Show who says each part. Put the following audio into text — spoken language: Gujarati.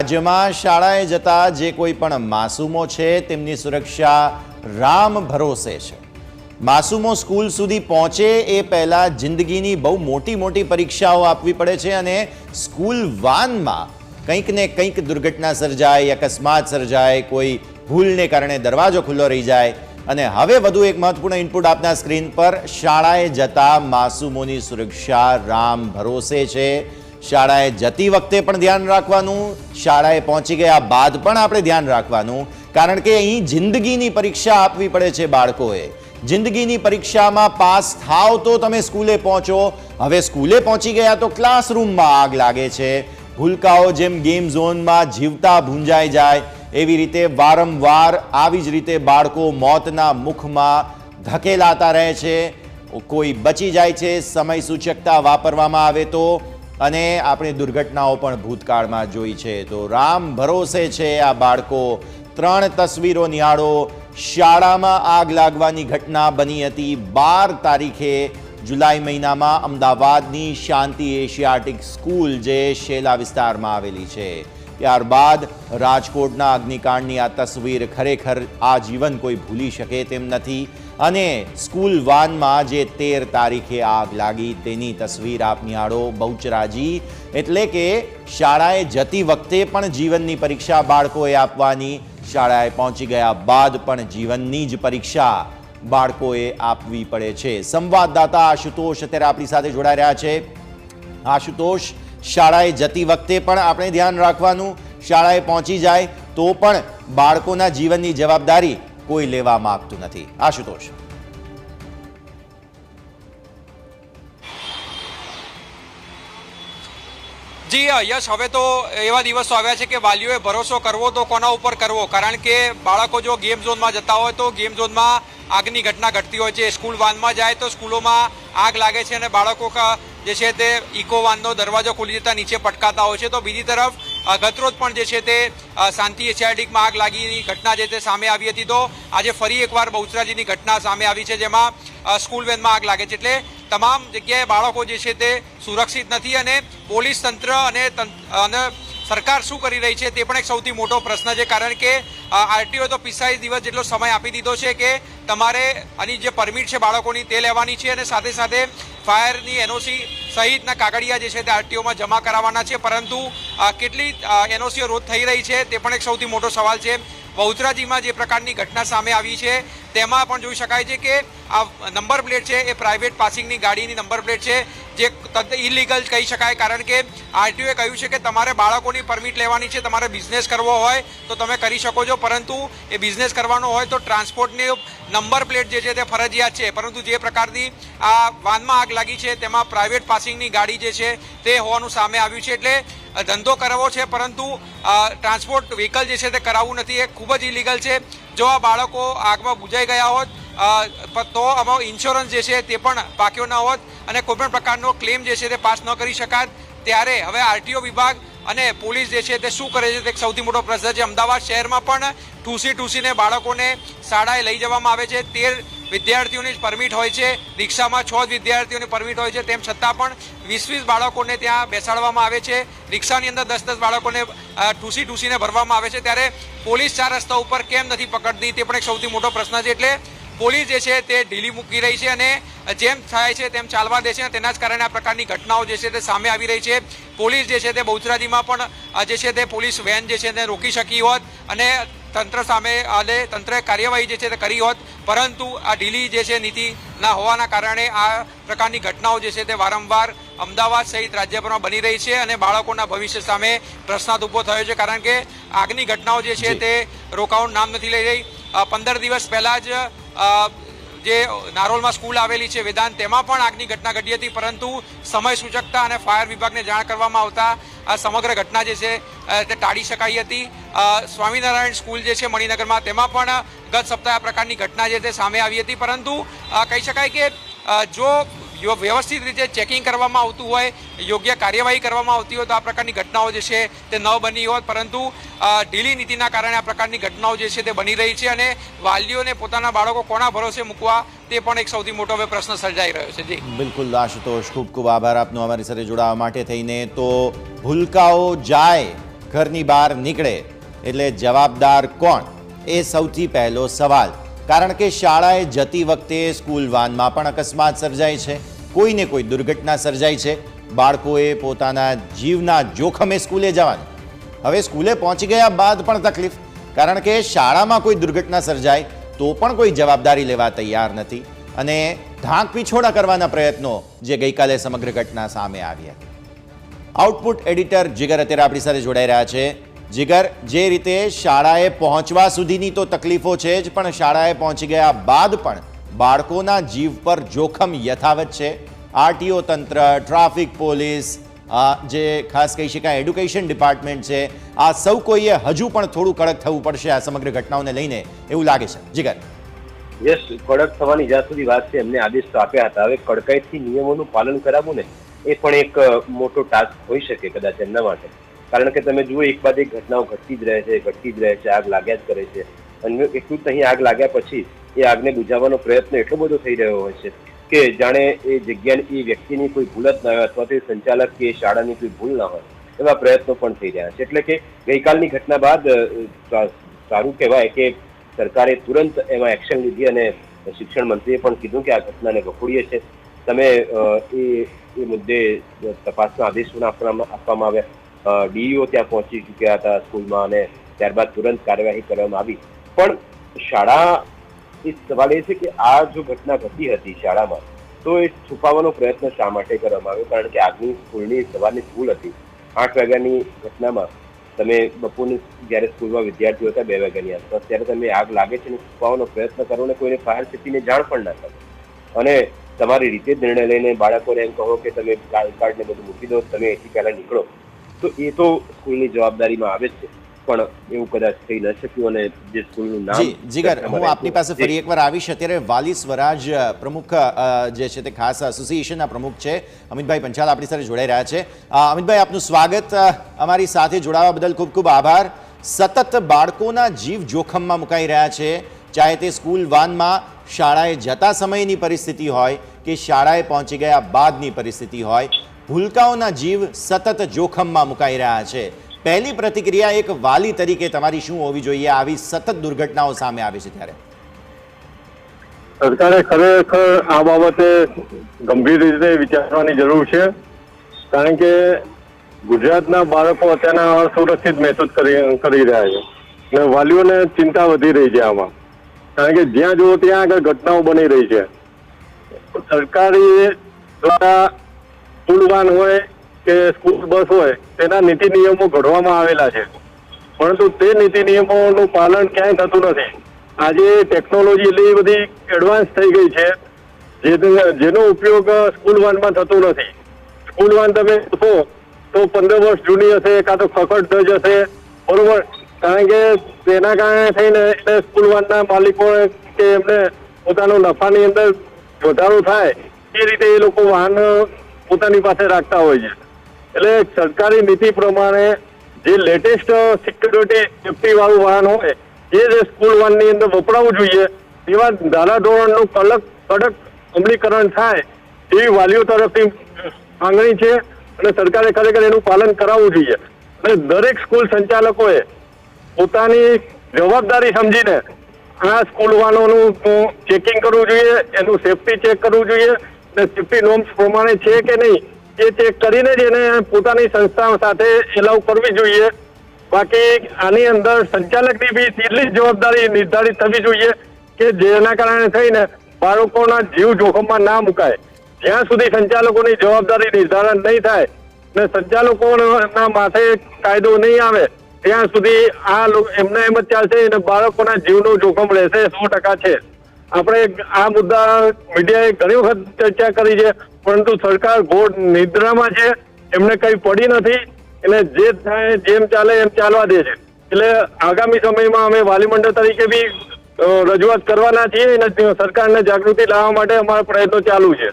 Speaker 1: રાજ્યમાં શાળાએ જતા જે કોઈ પણ માસૂમો છે તેમની સુરક્ષા રામ ભરોસે છે। માસૂમો સ્કૂલ સુધી પહોંચે એ પહેલા જિંદગીની બહુ મોટી પરીક્ષાઓ આપવી પડે છે અને સ્કૂલ વાનમાં કંઈક ને કંઈક દુર્ઘટના સર્જાય, અકસ્માત સર્જાય, કોઈ ભૂલને કારણે દરવાજો ખુલ્લો રહી જાય। અને હવે વધુ એક મહત્વપૂર્ણ ઇનપુટ આપના સ્ક્રીન પર, શાળાએ જતા માસૂમોની સુરક્ષા રામ ભરોસે છે। શાળાએ જતી વખતે પણ ધ્યાન રાખવાનું, શાળાએ પહોંચી ગયા બાદ પણ આપણે ધ્યાન રાખવાનું, કારણ કે અહીં જિંદગીની પરીક્ષા આપવી પડે છે બાળકોએ। જિંદગીની પરીક્ષામાં પાસ થાવ તો તમે સ્કૂલે પહોંચો, હવે સ્કૂલે પહોંચી ગયા તો ક્લાસરૂમમાં આગ લાગે છે। ભૂલકાઓ જેમ ગેમ ઝોનમાં જીવતા ભૂંજાઈ જાય એવી રીતે વારંવાર આવી જ રીતે બાળકો મોતના મુખમાં ધકેલાતા રહે છે। કોઈ બચી જાય છે સમય સૂચકતા વાપરવામાં આવે તો, અને આપણે દુર્ઘટનાઓ પણ ભૂતકાળમાં જોઈ છે। તો રામ ભરોસે છે આ બાળકો। 3 તસવીરો નિહાળો। શાળામાં આગ લાગવાની ઘટના બની હતી 12 તારીખે જુલાઈ મહિનામાં અમદાવાદની શાંતિ એશિયાટિક સ્કૂલ જે શેલા વિસ્તારમાં આવેલી છે। ત્યારબાદ રાજકોટના અગ્નિકાંડની આ તસવીર ખરેખર આજીવન કોઈ ભૂલી શકે તેમ નથી। અને સ્કૂલ વાનમાં જે 13 તારીખે આગ લાગી તેની તસવીર આપ નિહાળો। બહુચરાજી એટલે કે શાળાએ જતી વખતે પણ જીવનની પરીક્ષા બાળકોએ આપવાની, શાળાએ પહોંચી ગયા બાદ પણ જીવનની જ પરીક્ષા બાળકોએ આપવી પડે છે। સંવાદદાતા આશુતોષ અત્યારે આપણી સાથે જોડાઈ રહ્યા છે। આશુતોષ, શાળાએ જતી વખતે પણ આપણે ધ્યાન રાખવાનું, શાળાએ પહોંચી જાય તો પણ બાળકોના જીવનની જવાબદારી કોઈ લેવા માંગતું નથી। આશુતોષ।
Speaker 2: જી યશ, હવે તો એવા દિવસો આવ્યા છે કે વાલીઓએ ભરોસો કરવો તો કોના ઉપર કરવો, કારણ કે બાળકો જો ગેમ ઝોનમાં જતા હોય તો ગેમ ઝોનમાં આગની ઘટના ઘટતી હોય છે। સ્કૂલ વાનમાં જાય તો સ્કૂલોમાં આગ લાગે છે અને બાળકો જે છે તે ઇકો વાનનો દરવાજો ખુલી જતા નીચે પટકાતા હોય છે। તો બીજી તરફ ગતરોજ પણ જે છે તે શાંતિ એશિયાટિકમાં આગ લાગીની ઘટના જે તે સામે આવી હતી। તો આજે ફરી એકવાર બહુચરાજીની ઘટના સામે આવી છે જેમાં સ્કૂલ વેનમાં આગ લાગે છે। એટલે તમામ જગ્યાએ બાળકો જે છે તે સુરક્ષિત નથી અને પોલીસ તંત્ર અને સરકાર શું કરી રહી છે તે પણ એક સૌથી મોટો પ્રશ્ન છે, કારણ કે આરટીઓએ તો 45 દિવસ જેટલો સમય આપી દીધો છે કે તમારે આની જે પરમિટ છે બાળકોની તે લેવાની છે અને સાથે સાથે ફાયરની એનઓસી સહિતના કાગળિયા જે છે તે આરટીઓમાં જમા કરાવવાના છે, પરંતુ કેટલી એનઓસીઓ રોજ થઈ રહી છે તે પણ એક સૌથી મોટો સવાલ છે। બહુચરાજીમાં જે પ્રકારની ઘટના સામે આવી છે તેમાં પણ જોઈ શકાય છે કે આ નંબર પ્લેટ છે એ પ્રાઇવેટ પાસિંગની ગાડીની નંબર પ્લેટ છે, જે ઇલીગલ કહી શકાય, કારણ કે આરટીઓએ કહ્યું છે કે તમારે બાળકોની પરમિટ લેવાની છે, તમારે બિઝનેસ કરવો હોય તો તમે કરી શકો છો, પરંતુ એ બિઝનેસ કરવાનો હોય તો ટ્રાન્સપોર્ટની નંબર પ્લેટ જે છે તે ફરજિયાત છે। પરંતુ જે પ્રકારની આ વાનમાં આગ લાગી છે તેમાં પ્રાઇવેટ પાસિંગની ગાડી જે છે તે હોવાનું સામે આવ્યું છે। એટલે ધંધો કરવો છે પરંતુ ટ્રાન્સપોર્ટ વ્હીકલ જે છે તે કરાવવું નથી, એ ખૂબ જ ઇલીગલ છે। જો આ બાળકો આગમાં બુજાઈ ગયા હોત તો આમાં ઇન્સ્યોરન્સ જે છે તે પણ પાક્યો ન હોત અને કોઈપણ પ્રકારનો ક્લેમ જે છે તે પાસ ન કરી શકાત। ત્યારે હવે આરટીઓ વિભાગ અને પોલીસ જે છે તે શું કરે છે તે એક સૌથી મોટો પ્રશ્ન છે। અમદાવાદ શહેરમાં પણ ઠૂસીને બાળકોને શાળાએ લઈ જવામાં આવે છે। 13 વિદ્યાર્થીઓની જ પરમિટ હોય છે, રિક્ષામાં 6 વિદ્યાર્થીઓની પરમિટ હોય છે, તેમ છતાં પણ 20 બાળકોને ત્યાં બેસાડવામાં આવે છે, રિક્ષાની અંદર 10 બાળકોને ઠૂસીને ભરવામાં આવે છે। ત્યારે પોલીસ 4 રસ્તા ઉપર કેમ નથી પકડતી તે પણ એક સૌથી મોટો પ્રશ્ન છે। એટલે પોલીસ જે છે તે ઢીલી મૂકી રહી છે અને જેમ થાય છે તેમ ચાલવા દે છે અને તેના જ કારણે આ પ્રકારની ઘટનાઓ જે છે તે સામે આવી રહી છે। પોલીસ જે છે તે બહુચરાજીમાં પણ જે છે તે પોલીસ વેન જે છે તે રોકી શકી હોત અને તંત્ર સામે તંત્રએ કાર્યવાહી જે છે તે કરી હોત, પરંતુ આ ઢીલી જે છે નીતિ ના હોવાના કારણે આ પ્રકારની ઘટનાઓ જે છે તે વારંવાર અમદાવાદ સહિત રાજ્યભરમાં બની રહી છે અને બાળકોના ભવિષ્ય સામે પ્રશ્નાર્થ ઊભો થયો છે, કારણ કે આગની ઘટનાઓ જે છે તે રોકાવાનું નામ નથી લઈ રહી। 15 દિવસ પહેલાં જ જે નારોલમાં સ્કૂલ આવેલી છે વેદાંત, તેમાં પણ આગની ઘટના ઘટી હતી, પરંતુ સમય સૂચકતા અને ફાયર વિભાગને જાણ કરવામાં આવતા આ સમગ્ર ઘટના જે છે તે ટાળી શકાઈ હતી। સ્વામિનારાયણ સ્કૂલ જે છે મણિનગરમાં, તેમાં પણ ગત સપ્તાહે આ પ્રકારની ઘટના જે તે સામે આવી હતી, પરંતુ કહી શકાય કે જો વ્યવસ્થિત રીતે ચેકિંગ કરવામાં આવતું હોય, યોગ્ય કાર્યવાહી કરવામાં આવતી હોય તો આ પ્રકારની ઘટનાઓ જે છે તે ન બની હોત, પરંતુ ઢીલી નીતિના કારણે આ પ્રકારની ઘટનાઓ જે છે તે બની રહી છે અને વાલીઓને પોતાના બાળકો કોના ભરોસે મૂકવા તે પણ એક સૌથી મોટો હવે પ્રશ્ન સર્જાઈ રહ્યો છે। જી
Speaker 1: બિલકુલ આશુતોષ, ખૂબ ખૂબ આભાર આપનો અમારી સાથે જોડાવા માટે થઈને। તો ભૂલકાઓ જાય ઘરની બહાર નીકળે એટલે જવાબદાર કોણ, એ સૌથી પહેલો સવાલ. કારણ કે શાળાએ જતી વખતે સ્કૂલ વાનમાં પણ અકસ્માત સર્જાય છે, કોઈને કોઈ દુર્ઘટના સર્જાય છે. બાળકોએ પોતાના જીવના જોખમે સ્કૂલે જવાનું. હવે સ્કૂલે પહોંચી ગયા બાદ પણ તકલીફ, કારણ કે શાળામાં કોઈ દુર્ઘટના સર્જાય તો પણ કોઈ જવાબદારી લેવા તૈયાર નથી. અને ઢાંક પીછોડા કરવાના પ્રયત્નો જે ગઈકાલે સમગ્ર ઘટના સામે આવી હતી. આઉટપુટ એડિટર જીગર અત્યારે આપણી સાથે જોડાઈ રહ્યા છે. જીગર, જે રીતે શાળાએ પહોંચવા સુધીની તો તકલીફો છે જ, પણ શાળાએ પહોંચી ગયા બાદ પણ બાળકોના જીવ પર જોખમ યથાવત છે. આરટીઓ તંત્ર, ટ્રાફિક પોલીસ, જે ખાસ કહી શકાય એડ્યુકેશન ડિપાર્ટમેન્ટ છે, આ સૌ કોઈએ હજુ પણ થોડું કડક થવું પડશે આ સમગ્ર ઘટનાઓને લઈને, એવું લાગે છે. જીગર.
Speaker 3: યસ, કડક થવાની જ્યાં સુધી વાત છે, એમને આદેશ તો આપ્યા હતા. હવે કડકાઈથી નિયમોનું પાલન કરાવવું ને એ પણ એક મોટો ટાસ્ક હોઈ શકે કદાચ એમના માટે. કારણ કે તમે જુઓ, એક બાદ એક ઘટનાઓ ઘટતી જ રહે છે, આગ લાગ્યા જ કરે છે. અને એટલું જ અહીં આગ લાગ્યા પછી એ આગને બુઝાવવાનો પ્રયત્ન એટલો બધો થઈ રહ્યો હોય છે કે જાણે એ જગ્યાની, એ વ્યક્તિની કોઈ ભૂલ જ ના હોય, અથવા તો એ સંચાલક કે શાળાની કોઈ ભૂલ ના હોય, એવા પ્રયત્નો પણ થઈ રહ્યા છે. એટલે કે ગઈકાલની ઘટના બાદ સારું કહેવાય કે સરકારે તુરંત એમાં એક્શન લીધી અને શિક્ષણ મંત્રીએ પણ કીધું કે આ ઘટનાને વખોડીએ છે. તમે એ મુદ્દે તપાસના આદેશો આપવામાં આવ્યા. ડીઈઓ ત્યાં પહોંચી ચૂક્યા હતા સ્કૂલમાં અને ત્યારબાદ તુરંત કાર્યવાહી કરવામાં આવી. પણ શાળા, એ સવાલ એ છે કે આ જો ઘટના ઘટી હતી શાળામાં, તો એ છુપાવવાનો પ્રયત્ન શા માટે કરવામાં આવ્યો? કારણ કે આગની સ્કૂલની સવારની સ્કૂલ હતી. 8 વાગ્યાની ઘટનામાં તમે બપોરની જ્યારે સ્કૂલમાં વિદ્યાર્થીઓ હતા 2 વાગ્યાની આસપાસ, ત્યારે તમે આગ લાગે છે ને છુપાવવાનો પ્રયત્ન કરો ને કોઈને ફાયર સેફ્ટીને જાણ પણ ના કરો અને તમારી રીતે જ નિર્ણય લઈને બાળકોને એમ કહો કે તમે કાર્ડને બધું મૂકી દો, તમે એથી પહેલા નીકળો, તો એ તો સ્કૂલની જવાબદારીમાં આવે જ છે. પણ એવું કદાચ થઈ ન શક્યું અને જે સ્કૂલનું નામ.
Speaker 1: જીગર, હું આપની પાસે ફરી એકવાર આવીશ. અત્યારે વાલી સ્વરાજ પ્રમુખ જે છે તે ખાસ એસોસિએશનના પ્રમુખ છે અમિતભાઈ પંચાલ આપણી સાથે જોડાઈ રહ્યા છે. અમિતભાઈ, આપનું સ્વાગત. અમારી સાથે જોડાવા બદલ ખૂબ ખૂબ આભાર. સતત બાળકોના જીવ જોખમમાં મુકાઈ રહ્યા છે, ચાહે તે સ્કૂલ વાનમાં શાળાએ જતા સમયની પરિસ્થિતિ હોય કે શાળાએ પહોંચી ગયા બાદની પરિસ્થિતિ હોય, ભૂલકાઓના જીવ સતત જોખમમાં મુકાઈ રહ્યા છે. પહેલી પ્રતિક્રિયા એક વાલી તરીકે તમારી શું હોવી જોઈએ આવી સતત દુર્ઘટનાઓ સામે આવી છે ત્યારે?
Speaker 4: સરકારે ખરેખર આ બાબતે ગંભીર રીતે વિચારવાની જરૂર છે. કારણ કે ગુજરાતના બાળકો અત્યારના અસુરક્ષિત મહેસૂસ કરી રહ્યા છે અને વાલીઓને ચિંતા વધી રહી છે આમાં. કારણ કે જ્યાં જુઓ ત્યાં આગળ ઘટનાઓ બની રહી છે. સરકારી દ્વારા સ્કૂલ વાન હોય કે સ્કૂલ બસ હોય, તેના નીતિ નિયમો ઘડવામાં આવેલા છે, પરંતુ તે નીતિ નિયમોનું પાલન ક્યાંય થતું નથી. આજે ટેકનોલોજી એટલી બધી એડવાન્સ થઈ ગઈ છે જેનો ઉપયોગ સ્કૂલ વાનમાં થતો નથી. સ્કૂલ વાન તમે જોશો તો 15 વર્ષ જૂની હશે, કાં તો ખખડ થઈ જશે, બરોબર. કારણ કે તેના કારણે થઈને એટલે સ્કૂલ વાનના માલિકો કે એમને પોતાનો નફાની અંદર વધારો થાય એ રીતે એ લોકો વાહન પોતાની પાસે રાખતા હોય છે. એટલે સરકારી નીતિ પ્રમાણે જે લેટેસ્ટ સિક્યુરિટી સેફ્ટી વાળું વાહન હોય એ સ્કૂલ વાનની અંદર વપરાવવું જોઈએ. એવા ધારાધોરણનું કડક અમલીકરણ થાય એવી વાલીઓ તરફથી માંગણી છે અને સરકારે ખરેખર એનું પાલન કરાવવું જોઈએ. અને દરેક સ્કૂલ સંચાલકોએ પોતાની જવાબદારી સમજીને આ સ્કૂલ વાનોનું ચેકિંગ કરવું જોઈએ, એનું સેફ્ટી ચેક કરવું જોઈએ અને સેફ્ટી નોર્મ્સ પ્રમાણે છે કે નહીં એ ચેક કરીને જ એને પોતાની સંસ્થા સાથે એલાઉ કરવી જોઈએ. બાકી આની અંદર સંચાલકની બી એટલી જ જવાબદારી નિર્ધારિત થવી જોઈએ કે જેના કારણે થઈને બાળકોના જીવ જોખમમાં ના મુકાય. જ્યાં સુધી સંચાલકોની જવાબદારી નિર્ધારણ નહીં થાય અને સંચાલકોના માથે કાયદો નહીં આવે ત્યાં સુધી આ એમને એમ જ ચાલશે અને બાળકોના જીવનું જોખમ રહેશે 100% છે. આપણે આ મુદ્દા મીડિયાએ ઘણી વખત ચર્ચા કરી છે, પરંતુ સરકાર ઘોર નિદ્રામાં છે, એમને કઈ પડી નથી. એટલે જે થાય જેમ ચાલે એમ ચાલવા દે છે. એટલે આગામી સમયમાં અમે વાલી મંડળ તરીકે બી રજૂઆત કરવાના છીએ અને સરકારને જાગૃતિ લાવવા માટે અમારા પ્રયત્નો ચાલુ છે.